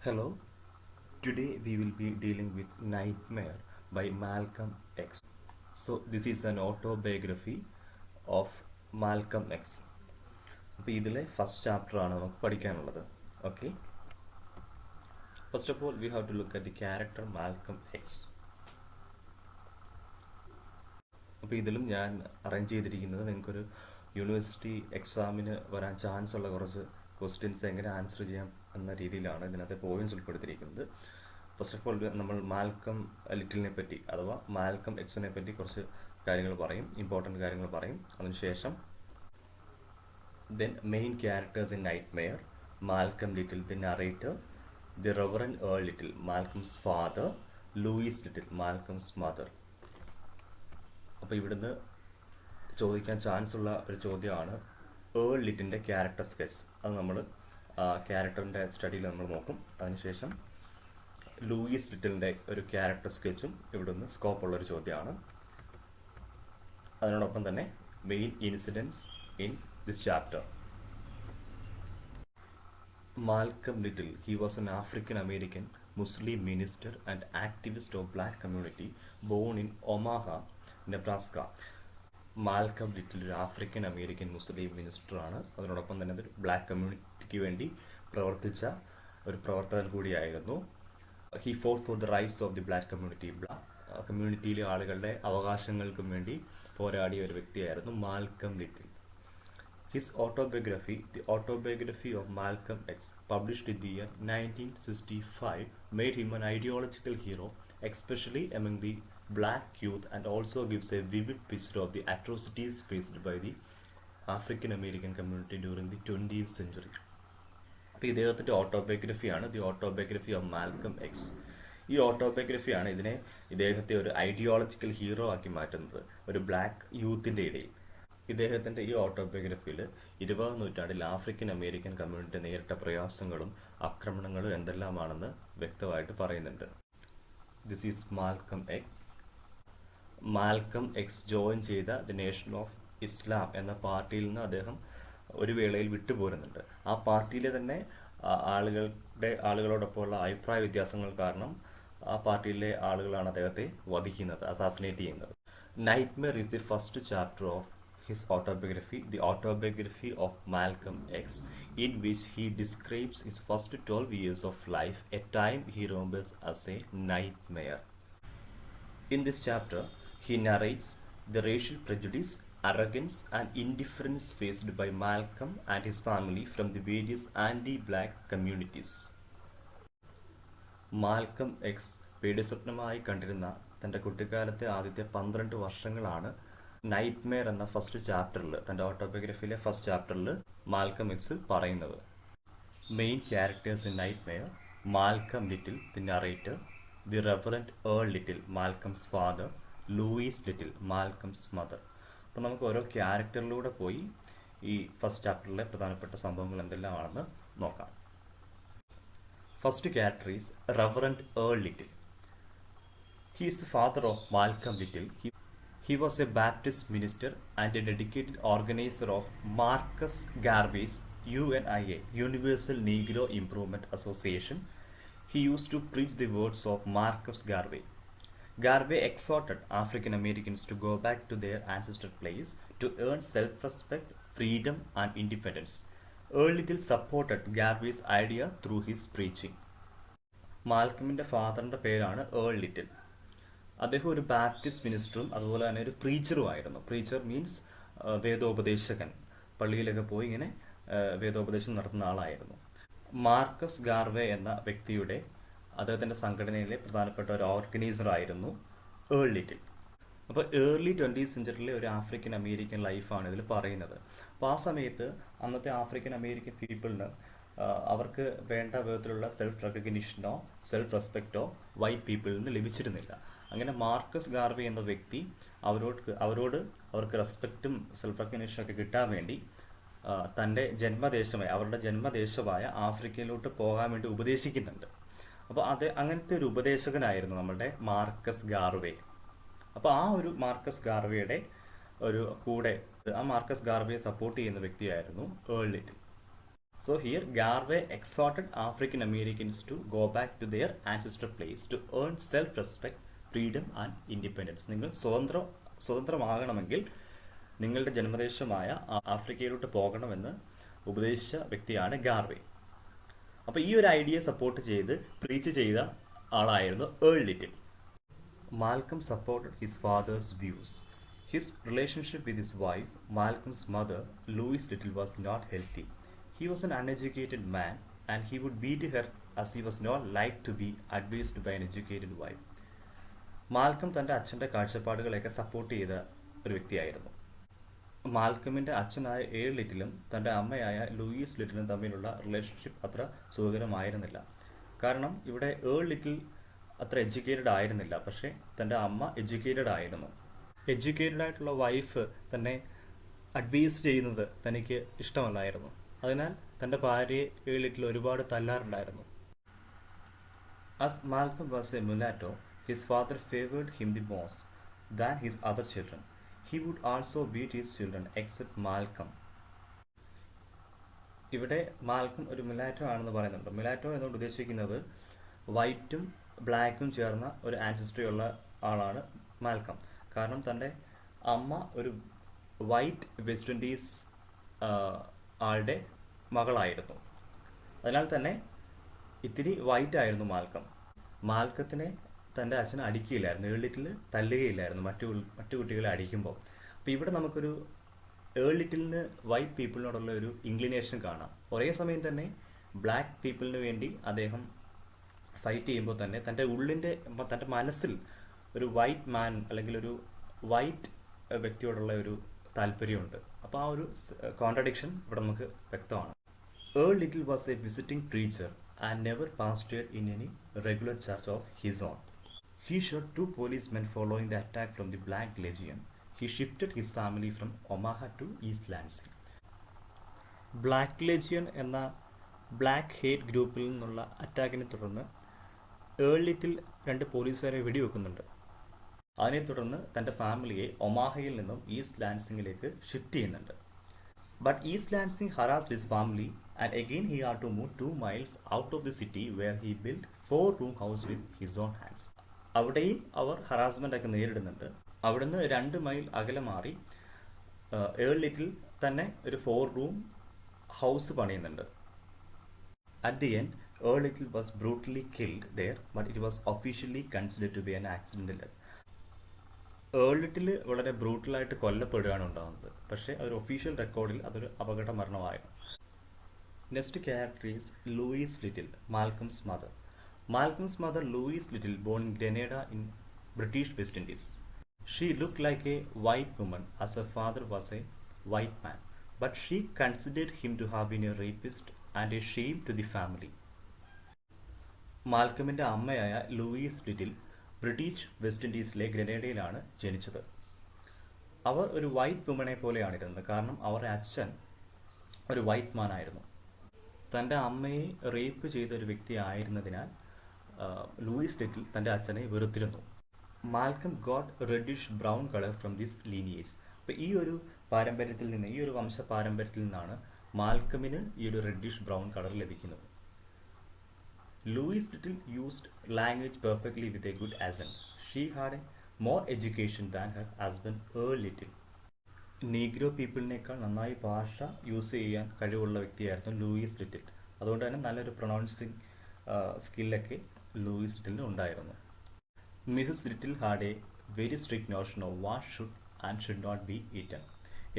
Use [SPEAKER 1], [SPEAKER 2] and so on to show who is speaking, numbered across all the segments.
[SPEAKER 1] Hello, today we will be dealing with Nightmare by Malcolm X. So, this is an autobiography of Malcolm X. അപ്പോൾ ഇതിലെ first chapter ആണ് നമുക്ക് പഠിക്കാനുള്ളത്. Okay, first of all we have to look at the character Malcolm X. അപ്പോൾ ഇതിലും ഞാൻ arrange ചെയ്തിരിക്കുന്നത് നിങ്ങൾക്കൊരു യൂണിവേഴ്സിറ്റി എക്സാമിന് വരാൻ ചാൻസ് ഉള്ള കുറച്ച് ക്വസ്റ്റ്യൻസ് എങ്ങനെ ആൻസർ ചെയ്യാം എന്ന രീതിയിലാണ് ഇതിനകത്തെ പോയിന്റ്സ് ഉൾപ്പെടുത്തിയിരിക്കുന്നത്. ഫസ്റ്റ് ഓഫ് ഓൾ നമ്മൾ മാൽക്കം ലിറ്റിലിനെ പറ്റി അഥവാ മാൽക്കം എക്സിനെ പറ്റി കുറച്ച് കാര്യങ്ങൾ പറയും, ഇമ്പോർട്ടൻറ്റ് കാര്യങ്ങൾ പറയും. അതിനുശേഷം then main characters in Nightmare, Malcolm Little, the narrator, the Reverend Earl Little, Malcolm's father, Louise Little, Malcolm's mother. അപ്പോൾ ഇവിടുന്ന് ചോദിക്കാൻ ചാൻസ് ഉള്ള ഒരു ചോദ്യമാണ് ഏൾ ലിറ്റിൻ്റെ ക്യാരക്ടർ സ്കെച്ച്. അത് നമ്മൾ ക്യാരക്ടറിൻ്റെ സ്റ്റഡിയിൽ നമ്മൾ നോക്കും. അതിനുശേഷം ലൂയിസ് ലിറ്റിലിൻ്റെ ഒരു ക്യാരക്ടർ സ്കെച്ചും ഇവിടുന്ന് സ്കോപ്പുള്ളൊരു ചോദ്യമാണ്. അതിനോടൊപ്പം തന്നെ main incidents in this chapter. Malcolm Little, he was an African American Muslim minister and activist of black community born in Omaha, Nebraska. Malcolm little ഒരു ആഫ്രിക്കൻ അമേരിക്കൻ മുസ്ലിം മിനിസ്റ്ററാണ്. അതിനോടൊപ്പം തന്നെ ഒരു ബ്ലാക്ക് കമ്മ്യൂണിറ്റിക്ക് വേണ്ടി പ്രവർത്തിച്ച ഒരു പ്രവർത്തകൻ കൂടിയായിരുന്നു. He fought for the rights of the black community. കമ്മ്യൂണിറ്റിയിലെ ആളുകളുടെ അവകാശങ്ങൾക്കും വേണ്ടി പോരാടിയ ഒരു വ്യക്തിയായിരുന്നു Malcolm Little. His autobiography, The Autobiography of Malcolm X, published in the year 1965, made him an ideological hero, especially among the black youth, and also gives a vivid picture of the atrocities faced by the African American community during the 20th century. അപ്പോൾ ഇദ്ദേഹത്തിൻ്റെ ഓട്ടോബയോഗ്രഫിയാണ് the autobiography of Malcolm X. ഈ ഓട്ടോബയോഗ്രഫിയാണ് ഇദ്ദേഹത്തെ ഒരു ideological hero ആക്കി മാറ്റുന്നത് ഒരു ബ്ലാക്ക് യൂത്തിൻ്റെ ഇടയിൽ. ഇദ്ദേഹത്തിൻ്റെ ഈ ഓട്ടോബയോഗ്രഫിയിൽ 20ാം നൂറ്റാണ്ടിൽ ആഫ്രിക്കൻ അമേരിക്കൻ കമ്മ്യൂണിറ്റി നേരിട്ട പ്രയാസങ്ങളും ആക്രമണങ്ങളും എന്തെല്ലാമാണെന്ന് വ്യക്തമായിട്ട് പറയുന്നുണ്ട്. This is Malcolm X. Malcolm X join ചെയ്ത ദി നേഷൻ ഓഫ് ഇസ്ലാം എന്ന പാർട്ടിയിൽ നിന്ന് അദ്ദേഹം ഒരു വേളയിൽ വിട്ടുപോരുന്നുണ്ട്. ആ പാർട്ടിയിലെ തന്നെ ആളുകളോടൊപ്പമുള്ള അഭിപ്രായ വ്യത്യാസങ്ങൾ കാരണം ആ പാർട്ടിയിലെ ആളുകളാണ് അദ്ദേഹത്തെ വധിക്കുന്നത്, അസാസിനേറ്റ് ചെയ്യുന്നത്. Nightmare is the first chapter of his autobiography, The Autobiography of Malcolm X, in which he describes his first 12 years of life, a time he remembers as a nightmare. In this chapter, he narrates the racial prejudice, arrogance, and indifference faced by Malcolm and his family from the various anti-black communities. Malcolm X പേടിസ്വപ്നമായി കണ്ടിരുന്ന തൻ്റെ കുട്ടിക്കാലത്തെ ആദ്യത്തെ 12 വർഷങ്ങളാണ് nightmare എന്ന first ചാപ്റ്ററിൽ, തൻ്റെ ഓട്ടോബയോഗ്രഫിയിലെ first ചാപ്റ്ററിൽ മാൽക്കം എക്സ് പറയുന്നത്. Main characters in nightmare: Malcolm Little, the narrator; the reverend Earl Little, Malcolm's father; Louise Little, Malcolm's mother. അപ്പോൾ നമുക്ക് ഓരോ ക്യാരക്ടറിലൂടെ പോയി ഈ ഫസ്റ്റ് ചാപ്റ്ററിലെ പ്രധാനപ്പെട്ട സംഭവങ്ങൾ എന്തെല്ലാമാണെന്ന് നോക്കാം. First character is Reverend Earl little. He is the father of Malcolm little. He was a Baptist minister and a dedicated organizer of Marcus Garvey's UNIA, Universal Negro Improvement Association. He used to preach the words of Marcus Garvey. Garvey exhorted African Americans to go back to their ancestral place to earn self-respect, freedom, and independence. Earl Little supported Garvey's idea through his preaching. മാൽക്കമിൻ്റെ ഫാദറിൻ്റെ പേരാണ് Earl little. അദ്ദേഹം ഒരു Baptist മിനിസ്റ്ററും അതുപോലെ തന്നെ ഒരു പ്രീച്ചറും ആയിരുന്നു. Preacher means വേദോപദേശകൻ. പള്ളിയിലൊക്കെ പോയി ഇങ്ങനെ വേദോപദേശം നടത്തുന്ന ആളായിരുന്നു. മാർക്കസ് ഗാർവേ എന്ന വ്യക്തിയുടെ അദ്ദേഹത്തിൻ്റെ സംഘടനയിലെ പ്രധാനപ്പെട്ട ഒരു ഓർഗനൈസറായിരുന്നു ഏൾ ലിറ്റിൽ. അപ്പോൾ ഏർലി 20th സെഞ്ചുറിയിലെ ഒരു ആഫ്രിക്കൻ അമേരിക്കൻ ലൈഫാണ് ഇതിൽ പറയുന്നത്. അപ്പോൾ ആ സമയത്ത് അന്നത്തെ ആഫ്രിക്കൻ അമേരിക്കൻ പീപ്പിളിന് അവർക്ക് വേണ്ട വിധത്തിലുള്ള സെൽഫ് റെക്കഗ്നിഷനോ സെൽഫ് റെസ്പെക്റ്റോ വൈറ്റ് പീപ്പിളിൽ നിന്ന് ലഭിച്ചിരുന്നില്ല. അങ്ങനെ മാർക്കസ് ഗാർവേ എന്ന വ്യക്തി അവരോട് അവർക്ക് റെസ്പെക്റ്റും സെൽഫ് റെക്കഗ്നിഷനൊക്കെ കിട്ടാൻ വേണ്ടി തൻ്റെ അവരുടെ ജന്മദേശമായ ആഫ്രിക്കയിലോട്ട് പോകാൻ വേണ്ടി ഉപദേശിക്കുന്നുണ്ട്. അപ്പോൾ അങ്ങനത്തെ ഒരു ഉപദേശകനായിരുന്നു നമ്മളുടെ മാർക്കസ് ഗാർവേ. അപ്പോൾ ആ ഒരു മാർക്കസ് ഗാർവേയുടെ ഒരു കൂടെ ആ മാർക്കസ് ഗാർവേയെ സപ്പോർട്ട് ചെയ്യുന്ന വ്യക്തിയായിരുന്നു Earl little. So here Garvey exhorted African Americans to go back to their ancestral place to earn self-respect, freedom and independence. നിങ്ങൾ സ്വതന്ത്രമാകണമെങ്കിൽ നിങ്ങളുടെ ജന്മദേശമായ ആഫ്രിക്കയിലോട്ട് പോകണമെന്ന് ഉപദേശിച്ച വ്യക്തിയാണ് ഗാർവേ. അപ്പോൾ ഈ ഒരു ഐഡിയ സപ്പോർട്ട് ചെയ്ത് പ്രീച്ച് ചെയ്ത ആളായിരുന്നു Earl Little. Malcolm supported his father's views. His relationship with his wife, Malcolm's mother, Louise Little, was not healthy. He was an uneducated man and he would beat her as he was not like to be advised by an educated wife. Malcolm തൻ്റെ അച്ഛൻ്റെ കാഴ്ചപ്പാടുകളെയൊക്കെ support ചെയ്ത ഒരു വ്യക്തിയായിരുന്നു. മാൽക്കമിൻ്റെ അച്ഛനായ Earl ലിറ്റിലും തൻ്റെ അമ്മയായ Luis ലിറ്റിലും തമ്മിലുള്ള relationship അത്ര സുഖകരമായിരുന്നില്ല. കാരണം ഇവിടെ ഏൾ ലിറ്റിൽ അത്ര എഡ്യൂക്കേറ്റഡ് ആയിരുന്നില്ല, പക്ഷേ തൻ്റെ അമ്മ എഡ്യൂക്കേറ്റഡ് ആയിരുന്നു. എഡ്യൂക്കേറ്റഡ് ആയിട്ടുള്ള വൈഫ് തന്നെ അഡ്വൈസ് ചെയ്യുന്നത് തനിക്ക് ഇഷ്ടമല്ലായിരുന്നു. അതിനാൽ തൻ്റെ ഭാര്യയെ ഏൾ ലിറ്റിൽ ഒരുപാട് തല്ലാറുണ്ടായിരുന്നു. As Malcolm was a mulatto, his father favored him the most than his other children. He would also beat his children except Malcolm. ഇവിടെ മാൽക്കം ഒരു മുലാറ്റോ ആണെന്ന് പറയുന്നുണ്ട്. മുലാറ്റോ എന്നുകൊണ്ട് ഉദ്ദേശിക്കുന്നത് വൈറ്റും ബ്ലാക്കും ചേർന്ന ഒരു ആൻസിസ്ട്രി ഉള്ള ആളാണ് മാൽക്കം. കാരണം തൻ്റെ അമ്മ ഒരു വൈറ്റ് വെസ്റ്റ് ഇൻഡീസ് ആളുടെ മകളായിരുന്നു. അതിനാൽ തന്നെ ഇത്തിരി വൈറ്റ് ആയിരുന്നു മാൽക്കം. മാൽക്കത്തിനെ തൻ്റെ അച്ഛൻ അടിക്കുകയില്ലായിരുന്നു, ഏൾ ലിറ്റിൽ തല്ലുകയില്ലായിരുന്നു മറ്റു കുട്ടികളെ അടിക്കുമ്പോൾ. അപ്പോൾ ഇവിടെ നമുക്കൊരു ഏൾ ലിറ്റിലിന് വൈറ്റ് പീപ്പിളിനോടുള്ള ഒരു ഇൻക്ലിനേഷൻ കാണാം. ഒരേ സമയം തന്നെ ബ്ലാക്ക് പീപ്പിളിന് വേണ്ടി അദ്ദേഹം ഫൈറ്റ് ചെയ്യുമ്പോൾ തന്നെ തൻ്റെ മനസ്സിൽ ഒരു വൈറ്റ് മാൻ അല്ലെങ്കിൽ ഒരു വൈറ്റ് വ്യക്തിയോടുള്ള ഒരു താല്പര്യമുണ്ട്. അപ്പോൾ ആ ഒരു കോൺട്രഡിക്ഷൻ ഇവിടെ നമുക്ക് വ്യക്തമാണ്. Earl Little was a visiting preacher and never pastored in any regular church of his own. He shot 2 policemen following the attack from the Black Legion. He shifted his family from Omaha to East Lansing. Black legion എന്ന black hate ഗ്രൂപ്പിൽ നിന്നുള്ള അറ്റാക്കിനെ തുടർന്ന് Earl little 2 പോലീസുകാരെ വെടിവെക്കുന്നുണ്ട്. അതിനെ തുടർന്ന് തൻ്റെ ഫാമിലിയെ ഒമാഹയിൽ നിന്നും ഈസ്റ്റ് ലാൻസിങ്ങിലേക്ക് ഷിഫ്റ്റ് ചെയ്യുന്നുണ്ട്. But East Lansing harassed his family and again he had to move 2 miles out of the city where he built 4-room house with his own hands. അവിടെയും അവർ ഹറാസ്മെൻ്റ് ഒക്കെ നേരിടുന്നുണ്ട്. അവിടുന്ന് 2 മൈൽ അകലെ മാറി ഏൾ ലിറ്റിൽ തന്നെ ഒരു 4-room house പണിയുന്നുണ്ട്. At the end, Earl Little was brutally killed there, but it was officially considered to be an accidental death. Earl little വളരെ ബ്രൂട്ടലായിട്ട് കൊല്ലപ്പെടുകയാണ് ഉണ്ടാകുന്നത്, പക്ഷേ അതൊരു ഒഫീഷ്യൽ റെക്കോർഡിൽ അതൊരു അപകട മരണമായിരുന്നു. Next character is Louise Little, Malcolm's mother. Malcolm's mother Louise Little born in Grenada in British West Indies. She look like a white woman as a father was a white man, but she considered him to have been a rapist and a shame to the family. മാൽക്കമിൻ്റെ അമ്മയായ Louise Little British West ഇൻഡീസിലെ ഗ്രനേഡയിലാണ് ജനിച്ചത്. അവർ ഒരു white വുമനെ പോലെയാണ് ഇരുന്നത്, കാരണം അവരുടെ അച്ഛൻ ഒരു വൈറ്റ് മാൻ ആയിരുന്നു. തൻ്റെ അമ്മയെ റേപ്പ് ചെയ്ത ഒരു വ്യക്തി ആയിരുന്നതിനാൽ ലൂയിസ് ലിറ്റിൽ തൻ്റെ അച്ഛനെ വെറുത്തിരുന്നു. Malcolm got reddish brown colour from this lineage. അപ്പോൾ ഈ ഒരു പാരമ്പര്യത്തിൽ നിന്ന്, ഈ ഒരു വംശ പാരമ്പര്യത്തിൽ നിന്നാണ് മാൽക്കമിന് ഈ ഒരു റെഡിഷ് ബ്രൗൺ കളർ ലഭിക്കുന്നത്. Louise Little used language perfectly with a good accent. She had a more education than her husband Earl Little. Negro പീപ്പിളിനേക്കാൾ നന്നായി ഭാഷ യൂസ് ചെയ്യാൻ കഴിവുള്ള വ്യക്തിയായിരുന്നു ലൂയിസ് ലിറ്റിൽ. അതുകൊണ്ട് തന്നെ നല്ലൊരു പ്രൊണൗൺസിങ് സ്കില്ലൊക്കെ ലൂയിസ് ലിറ്റിലിന് ഉണ്ടായിരുന്നു. Mrs Little had a very strict notion of what should and should not be eaten.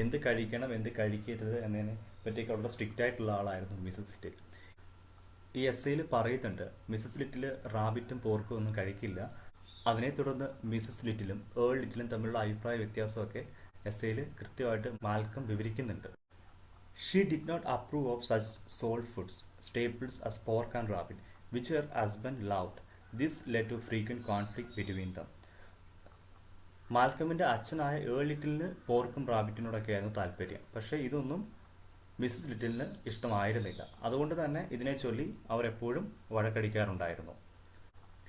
[SPEAKER 1] എന്ത് കഴിക്കണം എന്ത് കഴിക്കരുത് എന്നതിനെ പറ്റിയൊക്കെ വളരെ സ്ട്രിക്റ്റ് ആയിട്ടുള്ള ആളായിരുന്നു മിസസ് ലിറ്റിൽ. ഈ എസ്സേയിൽ പറയുന്നുണ്ട് മിസസ് ലിറ്റിൽ റാബിറ്റും പോർക്കും ഒന്നും കഴിക്കില്ല. അതിനെ തുടർന്ന് മിസസ് ലിറ്റിലും ഏൾ ലിറ്റിലും തമ്മിലുള്ള അഭിപ്രായ വ്യത്യാസമൊക്കെ എസ്സേയിൽ കൃത്യമായിട്ട് മാൽക്കം വിവരിക്കുന്നുണ്ട്. She did not approve of such salt foods staples as pork and rabbit, which her husband loved. This led to frequent conflict between them. മാൽക്കമിൻ്റെ അച്ഛനായ ഏൾ ലിറ്റിലിന് പോർക്കും റാബിറ്റിനോടൊക്കെയായിരുന്നു താല്പര്യം, പക്ഷേ ഇതൊന്നും മിസസ് ലിറ്റിലിന് ഇഷ്ടമായിരുന്നില്ല. അതുകൊണ്ട് തന്നെ ഇതിനെ ചൊല്ലി അവർ എപ്പോഴും വഴക്കടിക്കാറുണ്ടായിരുന്നു.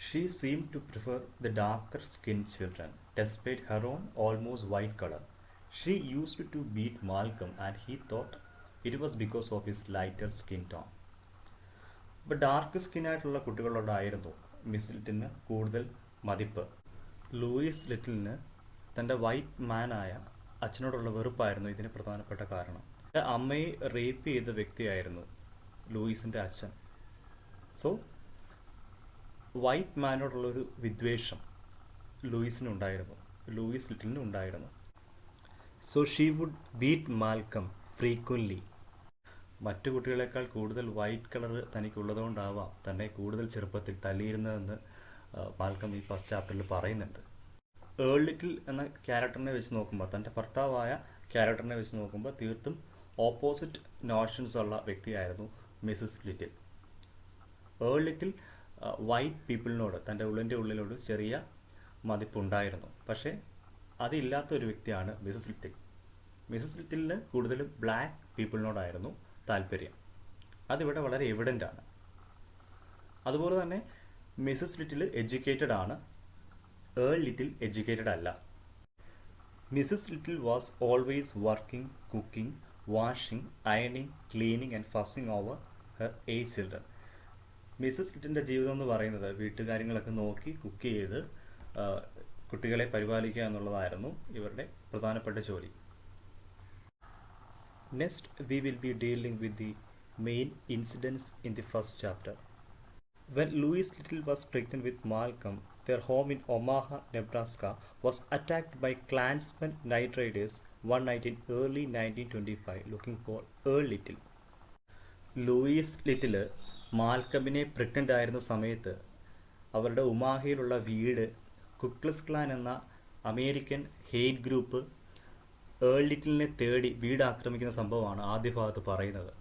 [SPEAKER 1] She seem to prefer the darker skin children despite her own almost white color. She used to beat Malcolm and he thought it was because of his lighter skin tone. അപ്പോൾ dark skin ആയിട്ടുള്ള കുട്ടികളോടായിരുന്നു miss ലിറ്റിലിന് കൂടുതൽ മതിപ്പ്. Luis ലിറ്റിലിന് തൻ്റെ white മാനായ അച്ഛനോടുള്ള വെറുപ്പായിരുന്നു ഇതിന് പ്രധാനപ്പെട്ട കാരണം. അമ്മയെ rape ചെയ്ത വ്യക്തിയായിരുന്നു ലൂയിസിൻ്റെ അച്ഛൻ. സോ വൈറ്റ് മാനോടുള്ളൊരു വിദ്വേഷം ലൂയിസിനുണ്ടായിരുന്നു, ലൂയിസ് ലിറ്റിലിനുണ്ടായിരുന്നു. So she would beat Malcolm frequently. മറ്റു കുട്ടികളെക്കാൾ കൂടുതൽ വൈറ്റ് കളർ തനിക്കുള്ളതുകൊണ്ടാവാം തന്നെ കൂടുതൽ ചെറുപ്പത്തിൽ തല്ലിയിരുന്നതെന്ന് മാൽക്കം ഈ ഫസ്റ്റ് ചാപ്റ്ററിൽ പറയുന്നുണ്ട്. ഏൾ ലിറ്റിൽ എന്ന ക്യാരക്ടറിനെ വെച്ച് നോക്കുമ്പോൾ, തൻ്റെ ഭർത്താവായ ക്യാരക്ടറിനെ വെച്ച് നോക്കുമ്പോൾ തീർത്തും ഓപ്പോസിറ്റ് നോഷൻസ് ഉള്ള വ്യക്തിയായിരുന്നു Mrs Little. Earl Little white പീപ്പിളിനോട്, തൻ്റെ ഉള്ളിലോട് ചെറിയ മതിപ്പുണ്ടായിരുന്നു. പക്ഷേ അതില്ലാത്ത ഒരു വ്യക്തിയാണ് മിസ്സസ് ലിറ്റിൽ. മിസ്സസ് ലിറ്റിലിന് കൂടുതലും ബ്ലാക്ക് പീപ്പിളിനോടായിരുന്നു താല്പര്യം. അതിവിടെ വളരെ എവിഡൻ്റ് ആണ്. അതുപോലെ തന്നെ മിസ്സസ് ലിറ്റിൽ എഡ്യൂക്കേറ്റഡ് ആണ്, ഏൾ ലിറ്റിൽ എഡ്യൂക്കേറ്റഡ് അല്ല. Mrs Little was always working, cooking, washing, അയണിങ്, cleaning and fussing over her 8 children. Mrs ലിറ്റിൻ്റെ ജീവിതം എന്ന് പറയുന്നത് വീട്ടുകാര്യങ്ങളൊക്കെ നോക്കി കുക്ക് ചെയ്ത് കുട്ടികളെ പരിപാലിക്കുക എന്നുള്ളതായിരുന്നു ഇവരുടെ പ്രധാനപ്പെട്ട ജോലി. Next, we will be dealing with the main incidents in the first chapter. When Louise Little was pregnant with Malcolm, their home in Omaha, Nebraska was attacked by Klansmen night raiders one night in early 1925 looking for Earl Little. Louise Little മാൽക്കമിനെ pregnant ആയിരുന്ന സമയത്ത് അവരുടെ ഉമാഹയിലുള്ള വീട് Ku Klux Klan എന്ന American hate group Earl ലിറ്റിലിനെ തേടി വീട് ആക്രമിക്കുന്ന സംഭവമാണ് ആദ്യ ഭാഗത്ത് പറയുന്നത്.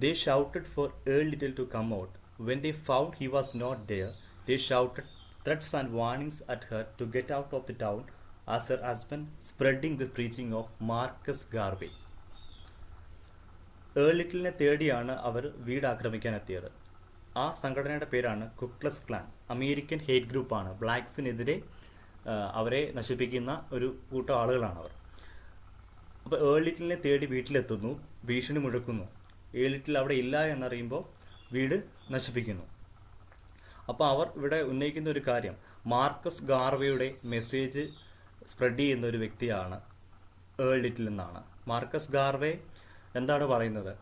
[SPEAKER 1] They shouted for Earl Little to come out. When they found he was not there, they shouted threats and warnings at her to get out of the town as her husband spreading the preaching of Marcus Garvey. Earl ലിറ്റിലിനെ തേടിയാണ് അവർ വീട് ആക്രമിക്കാൻ എത്തിയത്. ആ സംഘടനയുടെ പേരാണ് കുക്ലസ് clan. American hate ഗ്രൂപ്പാണ്. ബ്ലാക്സിനെതിരെ അവരെ നശിപ്പിക്കുന്ന ഒരു കൂട്ടം ആളുകളാണ് അവർ. അപ്പോൾ ഏൾ ലിറ്റിലിനെ തേടി വീട്ടിലെത്തുന്നു, ഭീഷണി മുഴക്കുന്നു. ഏൾ ലിറ്റിൽ അവിടെ ഇല്ല എന്നറിയുമ്പോൾ വീട് നശിപ്പിക്കുന്നു. അപ്പോൾ അവർ ഇവിടെ ഉന്നയിക്കുന്ന ഒരു കാര്യം, മാർക്കസ് ഗാർവേയുടെ മെസ്സേജ് സ്പ്രെഡ് ചെയ്യുന്ന ഒരു വ്യക്തിയാണ് ഏൾ ലിറ്റിൽ എന്നാണ്. മാർക്കസ് ഗാർവേ എന്താണ് പറയുന്നത്?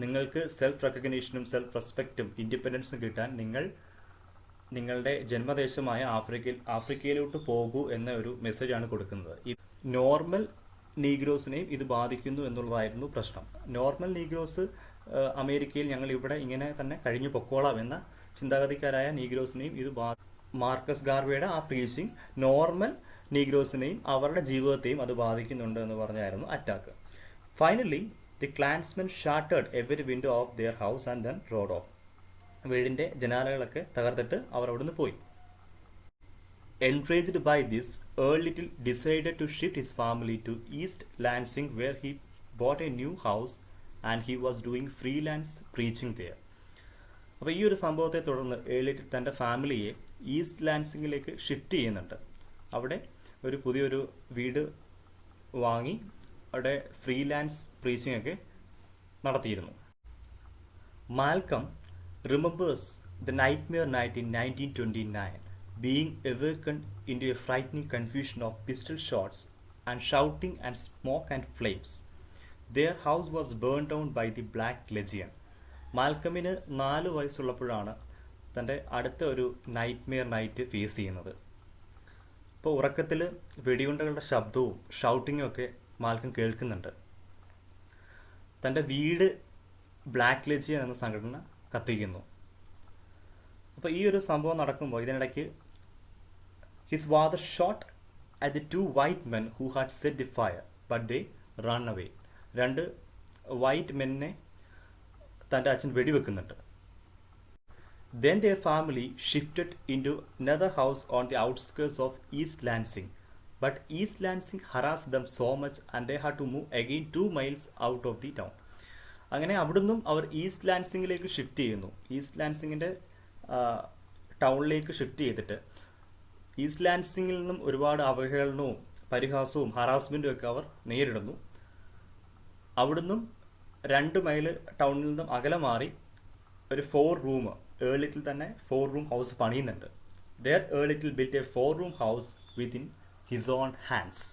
[SPEAKER 1] നിങ്ങൾക്ക് സെൽഫ് റെക്കഗ്നീഷനും സെൽഫ് റെസ്പെക്റ്റും ഇൻഡിപെൻഡൻസും കിട്ടാൻ നിങ്ങളുടെ ജന്മദേശമായ ആഫ്രിക്കയിലോട്ട് പോകൂ എന്ന ഒരു മെസ്സേജാണ് കൊടുക്കുന്നത്. നോർമൽ നീഗ്രോസിനെയും ഇത് ബാധിക്കുന്നു എന്നുള്ളതായിരുന്നു പ്രശ്നം. നോർമൽ നീഗ്രോസ് അമേരിക്കയിൽ ഞങ്ങൾ ഇവിടെ ഇങ്ങനെ തന്നെ കഴിഞ്ഞു പൊക്കോളാം എന്ന ചിന്താഗതിക്കാരായ നീഗ്രോസിനെയും ഇത് മാർക്കസ് ഗാർവേയുടെ ആ പ്രീച്ചിങ് നോർമൽ നീഗ്രോസിനെയും അവരുടെ ജീവിതത്തെയും അത് ബാധിക്കുന്നുണ്ട് എന്ന് പറഞ്ഞായിരുന്നു attack. Finally the Klansmen shattered every window of their house and then rode off. വീടിൻ്റെ ജനാലകളൊക്കെ തകർത്തിട്ട് അവർ അവിടുന്ന് പോയി. Enraged by this, Earl Little decided to shift his family to East Lansing, where he bought a new house and he was doing freelance preaching there. അപ്പോൾ ഈ ഒരു സംഭവത്തെ തുടർന്ന് Earl little തൻ്റെ ഫാമിലിയെ ഈസ്റ്റ് ലാൻസിങ്ങിലേക്ക് ഷിഫ്റ്റ് ചെയ്യുന്നുണ്ട്. അവിടെ ഒരു പുതിയൊരു വീട് വാങ്ങി അവിടെ ഫ്രീലാൻസ് പ്രീച്ചിങ് ഒക്കെ നടത്തിയിരുന്നു. Malcolm remembers the nightmare night in 1929, being awakened into a frightening confusion of pistol shots and shouting and smoke and flames. Their house was burned down by the Black Legion. മാൽക്കമിന് 4 വയസ്സുള്ളപ്പോഴാണ് തൻ്റെ അടുത്ത ഒരു nightmare night face ചെയ്യുന്നത്. അപ്പോൾ ഉറക്കത്തിൽ വെടിയുണ്ടകളുടെ ശബ്ദവും ഷൗട്ടിങ്ങും ഒക്കെ Malcolm കേൾക്കുന്നുണ്ട്. തൻ്റെ വീട് ബ്ലാക്ക് ലെജിയൻ എന്ന സംഘടന കത്തിക്കുന്നു. അപ്പോൾ ഈ ഒരു സംഭവം നടക്കുമ്പോൾ ഇതിനിടയ്ക്ക് his father shot at the 2 white men who had set the fire, but they ran away. 2 white മെന്നിനെ തൻ്റെ അച്ഛൻ വെടിവെക്കുന്നുണ്ട്. Then their family shifted into another house on the outskirts of East Lansing, but East Lansing harassed them so much and they had to move again 2 miles out of the town. അങ്ങനെ അവിടുന്നും അവർ east ലാൻസിങ്ങിലേക്ക് shift ചെയ്യുന്നു. East ലാൻസിങ്ങിൻ്റെ ടൗണിലേക്ക് shift ചെയ്തിട്ട് east ലാൻസിങ്ങിൽ നിന്നും ഒരുപാട് അവഹേളനവും പരിഹാസവും ഹറാസ്മെൻറ്റും ഒക്കെ അവർ നേരിടുന്നു. അവിടുന്നും 2 mile ടൗണിൽ നിന്നും അകലെ മാറി ഒരു 4 റൂം ഏർലിറ്റിൽ തന്നെ 4 റൂം ഹൗസ് പണിയുന്നുണ്ട്. ദർ Earl Little built a 4 room house within his own hands.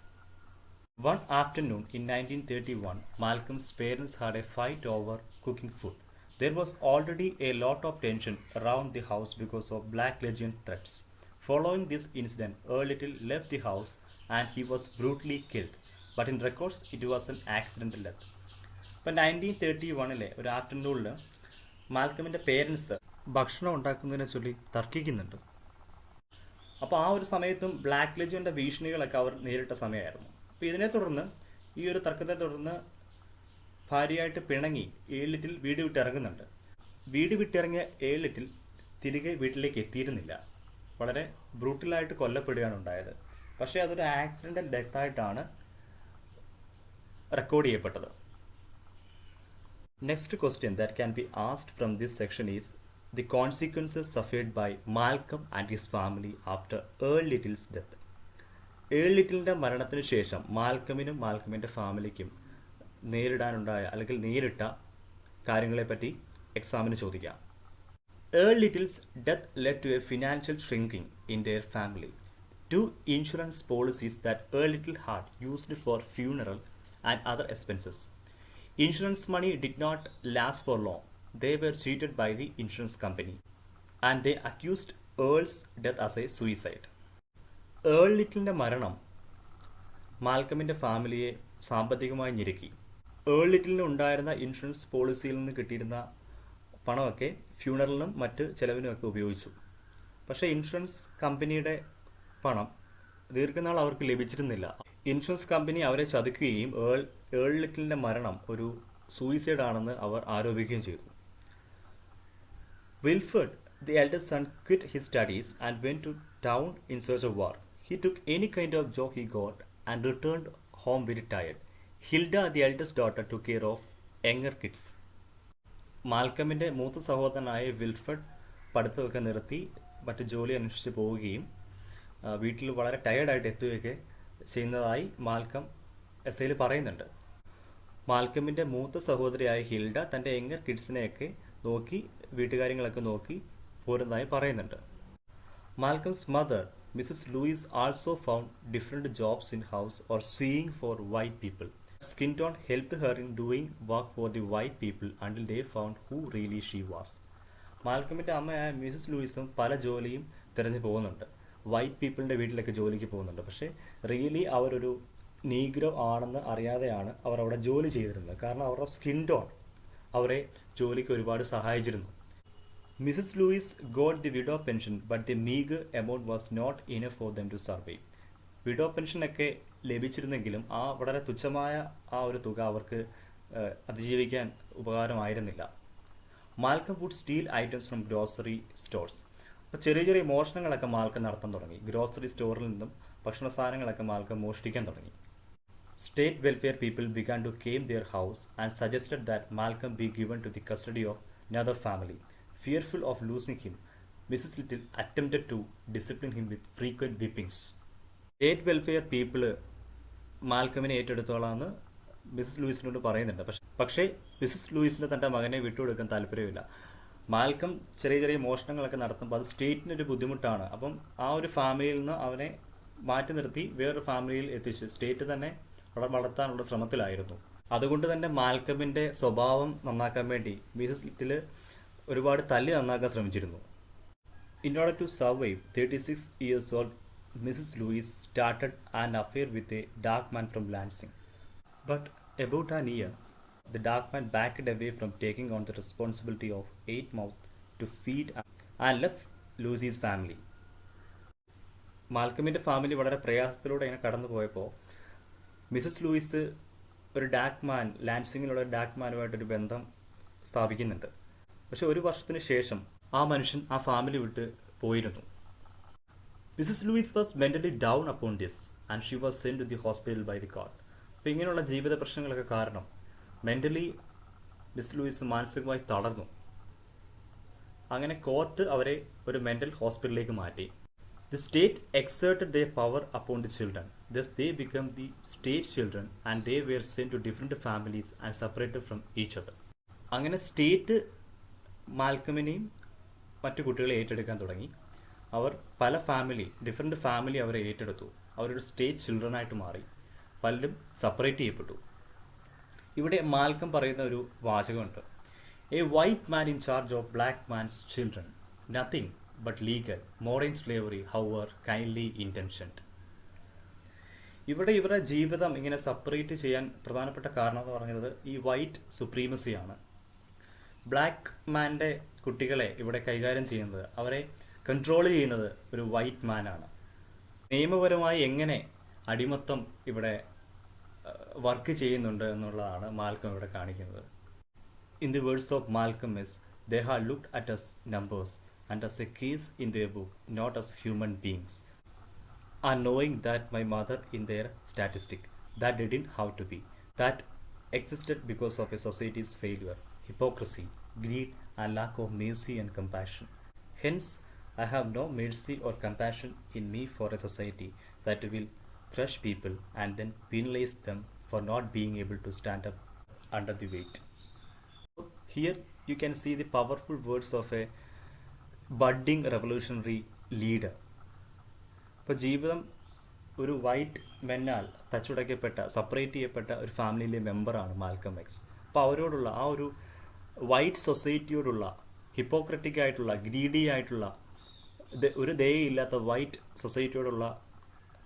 [SPEAKER 1] One afternoon in 1931, Malcolm's parents had a fight over cooking food. There was already a lot of tension around the house because of Black Legion threats. Following this incident, Earlittle left the house and he was brutally killed. But in records, it was an accidental death. ഇപ്പം 1931 ഒരു ആഫ്റ്റർനൂണിൽ മാൽക്കമിൻ്റെ parents ഭക്ഷണം ഉണ്ടാക്കുന്നതിനെ ചൊല്ലി തർക്കിക്കുന്നുണ്ട്. അപ്പോൾ ആ ഒരു സമയത്തും black ലെജിയൻ്റെ ഭീഷണികളൊക്കെ അവർ നേരിട്ട സമയമായിരുന്നു. അപ്പോൾ ഇതിനെ തുടർന്ന് ഈ ഒരു തർക്കത്തെ തുടർന്ന് ഭാര്യയായിട്ട് പിണങ്ങി ഏർലിറ്റിൽ വീട് വിട്ടിറങ്ങുന്നുണ്ട്. വീട് വിട്ടിറങ്ങിയ ഏർലിറ്റിൽ തിരികെ വീട്ടിലേക്ക് എത്തിയിരുന്നില്ല. വളരെ ബ്രൂട്ടലായിട്ട് കൊല്ലപ്പെടുകയാണ് ഉണ്ടായത്. പക്ഷേ അതൊരു ആക്സിഡൻ്റൽ ഡെത്തായിട്ടാണ് റെക്കോർഡ് ചെയ്യപ്പെട്ടത്. Next question that can be asked from this section is the consequences suffered by Malcolm and his family after Earl Little's death. ഏർലിറ്റിലിൻ്റെ മരണത്തിന് ശേഷം മാൽക്കമിനും മാൽക്കമിൻ്റെ ഫാമിലിക്കും നേരിടാനുണ്ടായ അല്ലെങ്കിൽ നേരിട്ട കാര്യങ്ങളെപ്പറ്റി എക്സാമിന് ചോദിക്കാം. Earl Little's death led to a financial shrinking in their family. 2 insurance policies that Earl Little had used for funeral and other expenses. Insurance money did not last for long. They were cheated by the insurance company and they accused Earl's death as a suicide. ഏർലിറ്റിലിൻ്റെ മരണം മാൽക്കമിൻ്റെ ഫാമിലിയെ സാമ്പത്തികമായി ഞെരുക്കി. ഏർലിറ്റിലിന് ഉണ്ടായിരുന്ന insurance പോളിസിയിൽ നിന്ന് കിട്ടിയിരുന്ന പണമൊക്കെ ഫ്യൂണറലിനും മറ്റ് ചിലവിനുമൊക്കെ ഉപയോഗിച്ചു. പക്ഷേ insurance കമ്പനിയുടെ പണം ദീർഘനാൾ അവർക്ക് ലഭിച്ചിരുന്നില്ല. ഇൻഷുറൻസ് കമ്പനി അവരെ ചതിക്കുകയും ഏർലിറ്റിലിൻ്റെ മരണം ഒരു സൂയിസൈഡ് ആണെന്ന് അവർ ആരോപിക്കുകയും ചെയ്തു. വിൽഫർഡ്, the eldest son, quit his studies and went to town in search of work. He took any kind of job he got and returned home very tired. Hilda, the eldest daughter, took care of younger kids. മാൽക്കമിൻ്റെ മൂത്ത സഹോദരനായ വിൽഫർഡ് പഠിത്തമൊക്കെ നിർത്തി മറ്റ് ജോലി അന്വേഷിച്ച് പോവുകയും വീട്ടിൽ വളരെ ടയേർഡായിട്ട് എത്തുകയൊക്കെ ചെയ്യുന്നതായി മാൽക്കം എസ്സേയിൽ പറയുന്നുണ്ട്. മാൽക്കമിൻ്റെ മൂത്ത സഹോദരിയായ ഹിൽഡ തൻ്റെ യങ്ങർ കിഡ്സിനെയൊക്കെ നോക്കി വീട്ടുകാര്യങ്ങളൊക്കെ നോക്കി പോരുന്നതായി പറയുന്നുണ്ട്. Malcolm's mother Mrs Louise also found different jobs in house or seeing for white people. Skin tone helped her in doing work for the white people until they found who really she was. മാൽക്കമിൻ്റെ അമ്മയായ Mrs ലൂയിസും പല ജോലിയും തിരഞ്ഞു പോകുന്നുണ്ട്. White പീപ്പിളിൻ്റെ വീട്ടിലൊക്കെ ജോലിക്ക് പോകുന്നുണ്ട്. പക്ഷേ റിയലി അവരൊരു നീഗ്രോ ആണെന്ന് അറിയാതെയാണ് അവർ അവിടെ ജോലി ചെയ്തിരുന്നത്. കാരണം അവരുടെ സ്കിൻ ടോൺ അവരെ ജോലിക്ക് ഒരുപാട് സഹായിച്ചിരുന്നു. Mrs Louise got the widow pension but the meagre amount was not enough for them to survive. Widow പെൻഷനൊക്കെ ലഭിച്ചിരുന്നെങ്കിലും ആ വളരെ തുച്ഛമായ ആ ഒരു തുക അവർക്ക് അതിജീവിക്കാൻ ഉപകാരമായിരുന്നില്ല. Malcolm would steal items from grocery stores. അപ്പോൾ ചെറിയ ചെറിയ മോഷണങ്ങളൊക്കെ മാൽക്കം നടത്താൻ തുടങ്ങി. ഗ്രോസറി സ്റ്റോറിൽ നിന്നും ഭക്ഷണ സാധനങ്ങളൊക്കെ മാൽക്കം മോഷ്ടിക്കാൻ തുടങ്ങി. State welfare people began to came their house and suggested that Malcolm be given to the custody of another family. Fearful of losing him, Mrs. Little attempted to discipline him with frequent whippings. State welfare people മാൽക്കമിനെ ഏറ്റെടുത്തോളാമെന്ന് Mrs ലൂയിസിനോട് പറയുന്നുണ്ട്. പക്ഷേ Mrs ലൂയിസിന് തൻ്റെ മകനെ വിട്ടുകൊടുക്കാൻ താല്പര്യമില്ല. Malcolm ചെറിയ ചെറിയ മോഷണങ്ങളൊക്കെ നടത്തുമ്പോൾ അത് സ്റ്റേറ്റിനൊരു ബുദ്ധിമുട്ടാണ്. അപ്പം ആ ഒരു ഫാമിലിയിൽ നിന്ന് അവനെ മാറ്റി നിർത്തി വേറൊരു ഫാമിലിയിൽ എത്തിച്ച് സ്റ്റേറ്റ് തന്നെ വളർത്താനുള്ള ശ്രമത്തിലായിരുന്നു. അതുകൊണ്ട് തന്നെ മാൽക്കമിൻ്റെ സ്വഭാവം നന്നാക്കാൻ വേണ്ടി മിസ്സസ് ലിറ്റിൽ ഒരുപാട് തല്ലി നന്നാക്കാൻ ശ്രമിച്ചിരുന്നു. In order to survive 36 years old Mrs Louise started an affair with a dark man from Lansing. But about an year the dark man backed away from taking on the responsibility of 8 mouths to feed and left Lucy's family. മാൽക്കമിൻ്റെ family വളരെ പ്രയാസത്തിലൂടെ ഇങ്ങനെ കടന്നു പോയപ്പോൾ Mrs Louise ഒരു dark man ലാൻസിങ്ങിലുള്ള dark മാനുമായിട്ടൊരു ബന്ധം സ്ഥാപിക്കുന്നുണ്ട്. പക്ഷെ ഒരു വർഷത്തിന് ശേഷം ആ മനുഷ്യൻ ആ ഫാമിലി വിട്ട് പോയിരുന്നു. Mrs Louise was mentally down upon this and she was send to the hospital by the court. അപ്പോൾ ഇങ്ങനെയുള്ള ജീവിത പ്രശ്നങ്ങളൊക്കെ കാരണം മെൻ്റലി മിസ് ലൂയിസ് മാനസികമായി തളർന്നു. അങ്ങനെ കോർട്ട് അവരെ ഒരു മെൻ്റൽ ഹോസ്പിറ്റലിലേക്ക് മാറ്റി. The state exerted their power upon the children. Thus they become the state children and they were sent to different families and separated from each other. അങ്ങനെ state മാൽക്കമിനെയും മറ്റു കുട്ടികളെ ഏറ്റെടുക്കാൻ തുടങ്ങി. അവർ പല ഡിഫറെൻറ്റ് ഫാമിലി അവരെ ഏറ്റെടുത്തു. അവരൊരു സ്റ്റേറ്റ് ചിൽഡ്രനായിട്ട് മാറി. പലരും സെപ്പറേറ്റ് ചെയ്യപ്പെട്ടു. ഇവിടെ മാൽക്കം പറയുന്ന ഒരു വാചകമുണ്ട്. A white man in charge of black man's children, nothing but legal, modern slavery, however kindly intentioned. ഇവിടെ ഇവരുടെ ജീവിതം ഇങ്ങനെ സെപ്പറേറ്റ് ചെയ്യാൻ പ്രധാനപ്പെട്ട കാരണം എന്ന് പറയുന്നത് ഈ വൈറ്റ് സുപ്രീമസിയാണ്. ബ്ലാക്ക് മാൻ്റെ കുട്ടികളെ ഇവിടെ കൈകാര്യം ചെയ്യുന്നത്, അവരെ കൺട്രോൾ ചെയ്യുന്നത് ഒരു വൈറ്റ് മാനാണ്. നിയമപരമായി എങ്ങനെ അടിമത്തം ഇവിടെ വർക്ക് ചെയ്യുന്നുണ്ട് എന്നുള്ളതാണ് മാൽക്കം ഇവിടെ കാണിക്കുന്നത്. In the words of Malcolm is, they have looked at as numbers and as a case in their book, not as human beings, and knowing that my mother in their statistic, that didn't have to be, that existed because of a society's failure, hypocrisy, greed and lack of mercy and compassion. Hence I have no mercy or compassion in me for a society that will crush people and then penalize them for not being able to stand up under the weight. Here you can see the powerful words of a budding revolutionary leader. ഇപ്പോൾ ജീവിതം ഒരു white മെന്നാൽ തച്ചുടയ്ക്കപ്പെട്ട, separate ചെയ്യപ്പെട്ട ഒരു ഫാമിലിയിലെ മെമ്പറാണ് Malcolm X. അപ്പോൾ അവരോടുള്ള ആ ഒരു വൈറ്റ് സൊസൈറ്റിയോടുള്ള ഹിപ്പോക്രറ്റിക് ആയിട്ടുള്ള, ഗ്രീഡി ആയിട്ടുള്ള, ഒരു ദയയില്ലാത്ത വൈറ്റ് സൊസൈറ്റിയോടുള്ള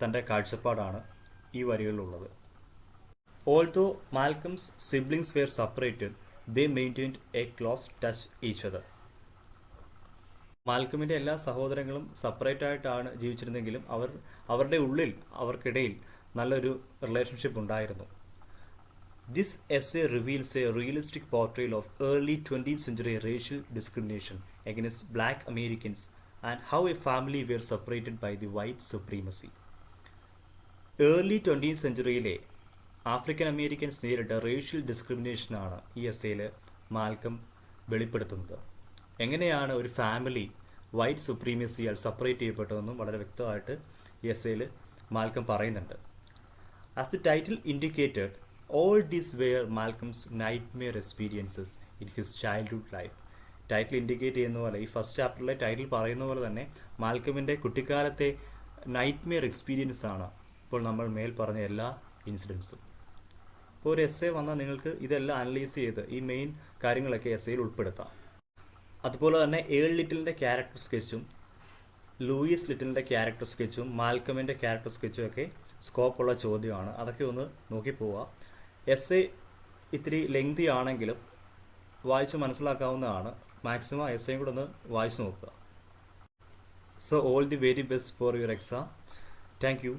[SPEAKER 1] തൻ്റെ കാഴ്ചപ്പാടാണ് ഈ വരികളിലുള്ളത്. Although Malcolm's siblings were separated, they maintained a close touch each other. മാൽക്കമിൻ്റെ എല്ലാ സഹോദരങ്ങളും സെപ്പറേറ്റ് ആയിട്ടാണ് ജീവിച്ചിരുന്നെങ്കിലും അവരുടെ ഉള്ളിൽ, അവർക്കിടയിൽ നല്ലൊരു റിലേഷൻഷിപ്പ് ഉണ്ടായിരുന്നു. This essay reveals A realistic portrayal of early 20th century racial discrimination against black Americans and how a family were separated by the white supremacy. Early 20th centuryയിലെ ആഫ്രിക്കൻ അമേരിക്കൻസ് നേരിട്ട racial ഡിസ്ക്രിമിനേഷനാണ് ഈ എസ്സേയിൽ Malcolm വെളിപ്പെടുത്തുന്നത്. എങ്ങനെയാണ് ഒരു family white സുപ്രീമസിയാൽ separate ചെയ്യപ്പെട്ടതെന്നും വളരെ വ്യക്തമായിട്ട് ഈ എസ്സേയിൽ മാൽക്കം പറയുന്നുണ്ട്. As the title indicated, all these were Malcolm's nightmare experiences in his childhood life. Title indicate ചെയ്യുന്ന പോലെ, ഈ ഫസ്റ്റ് ചാപ്റ്ററിലെ ടൈറ്റിൽ പറയുന്ന പോലെ തന്നെ മാൽക്കമിൻ്റെ കുട്ടിക്കാലത്തെ നൈറ്റ്മെയർ എക്സ്പീരിയൻസ് ആണ് ഇപ്പോൾ നമ്മൾ മേൽ പറഞ്ഞ എല്ലാ ഇൻസിഡൻസും. ഇപ്പോൾ ഒരു എസ്സേ വന്നാൽ നിങ്ങൾക്ക് ഇതെല്ലാം അനലൈസ് ചെയ്ത് ഈ മെയിൻ കാര്യങ്ങളൊക്കെ എസ്സേയിൽ ഉൾപ്പെടുത്താം. അതുപോലെ തന്നെ ഏൾ ലിറ്റിലിൻ്റെ ക്യാരക്ടർ സ്കെച്ചും ലൂയിസ് ലിറ്റിലിൻ്റെ ക്യാരക്ടർ സ്കെച്ചും മാൽക്കമിൻ്റെ ക്യാരക്ടർ സ്കെച്ചും ഒക്കെ സ്കോപ്പുള്ള ചോദ്യമാണ്. അതൊക്കെ ഒന്ന് നോക്കി പോവുക. എസ്സേ ഇത്തിരി ലെങ്തി ആണെങ്കിലും വായിച്ച് മനസ്സിലാക്കാവുന്നതാണ്. മാക്സിമം എസ്സേയും കൂടെ ഒന്ന് വായിച്ച് നോക്കുക. So all the very best for your exam. Thank you.